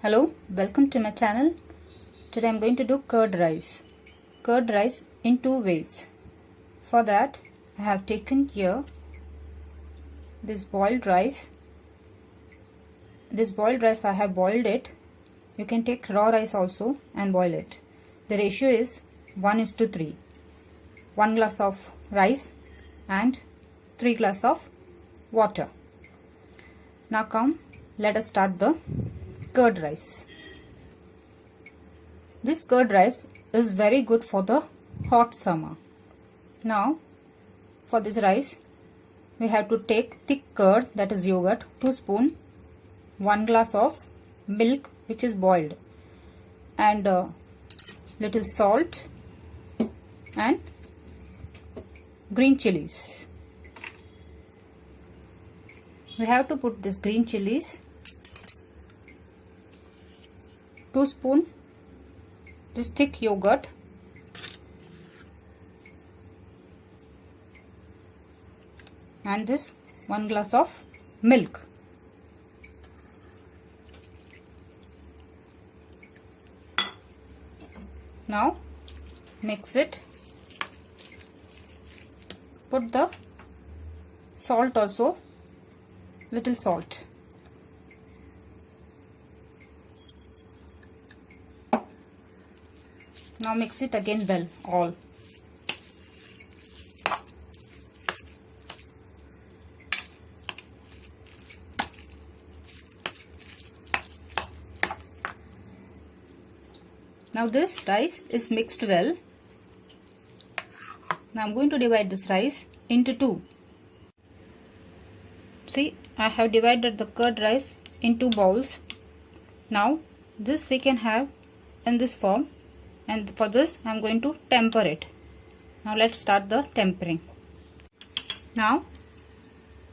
Hello, welcome to my channel. Today I am going to do curd rice. Curd rice in two ways. For that I have taken here this boiled rice. This boiled rice I have boiled it. You can take raw rice also and boil it. The ratio is 1:3. 1 glass of rice and 3 glass of water. Now come, let us start the curd rice. This curd rice is very good for the hot summer. Now for this rice we have to take thick curd, that is yogurt, 2 spoon, 1 glass of milk which is boiled, and little salt and green chilies. We have to put this green chilies, 2 spoon this thick yogurt, and this 1 glass of milk. Now mix it. Put the salt also, little salt. Now mix it again well, all. Now this rice is mixed well. Now I am going to divide this rice into two. See, I have divided the curd rice in 2 bowls. Now this we can have in this form, and for this I am going to temper it. Now let's start the tempering. Now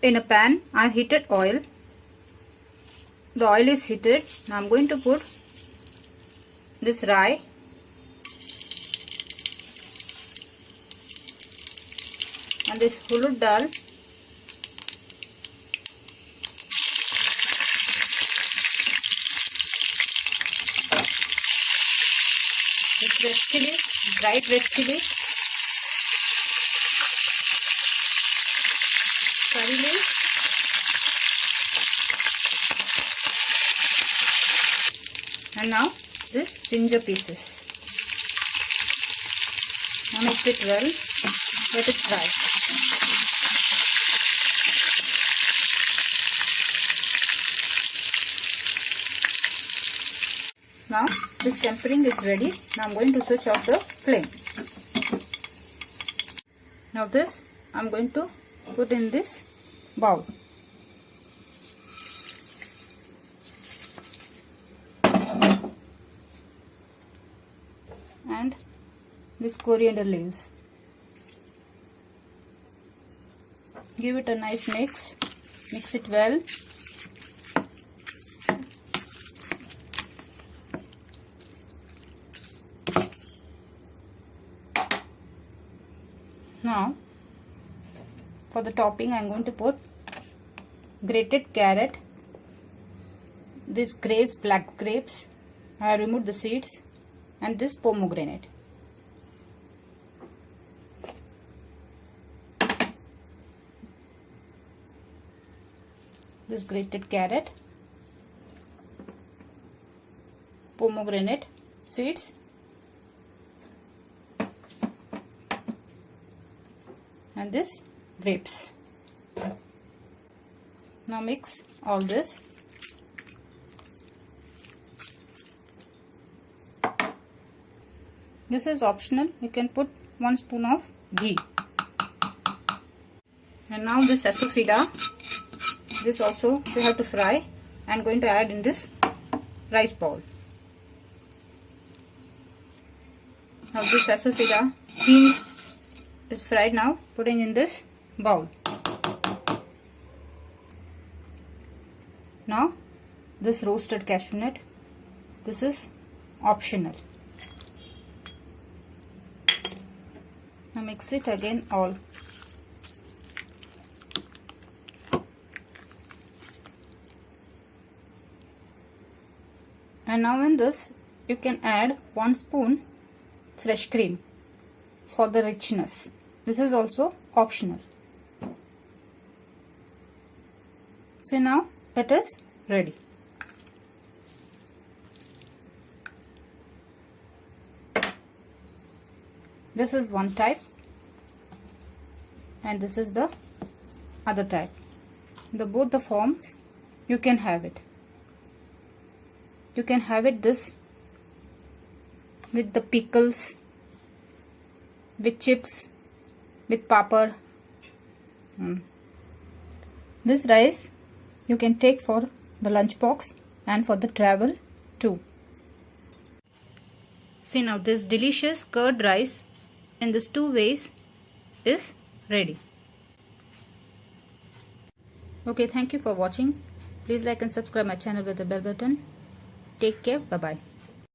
in a pan I have heated oil. The oil is heated. Now I am going to put this rye, and this urud dal, this red chili, dried red chili, curry leaf, and now this ginger pieces. Now mix it well, let it fry. Now this tempering is ready. Now I am going to switch off the flame. Now this I am going to put in this bowl. And this coriander leaves. Give it a nice mix. Mix it well. Now for the topping I am going to put grated carrot, this grapes, black grapes, I have removed the seeds, and this pomegranate. This grated carrot, pomegranate seeds, and this grapes. Now mix all this. This is optional. You can put 1 spoon of ghee. And now this asafoetida, this also we have to fry. I am going to add in this rice bowl. Now this asafoetida bean is fried, now putting in this bowl. Now this roasted cashew nut, this is optional. Now mix it again all. And now in this you can add 1 spoon fresh cream for the richness. This is also optional. So now it is ready. This is one type and this is the other type. Both the forms you can have it. You can have it this with the pickles, with chips, with papad. This rice you can take for the lunch box and for the travel too. See, now this delicious curd rice in these 2 ways is ready. Okay, thank you for watching. Please like and subscribe my channel with the bell button. Take care. Bye bye.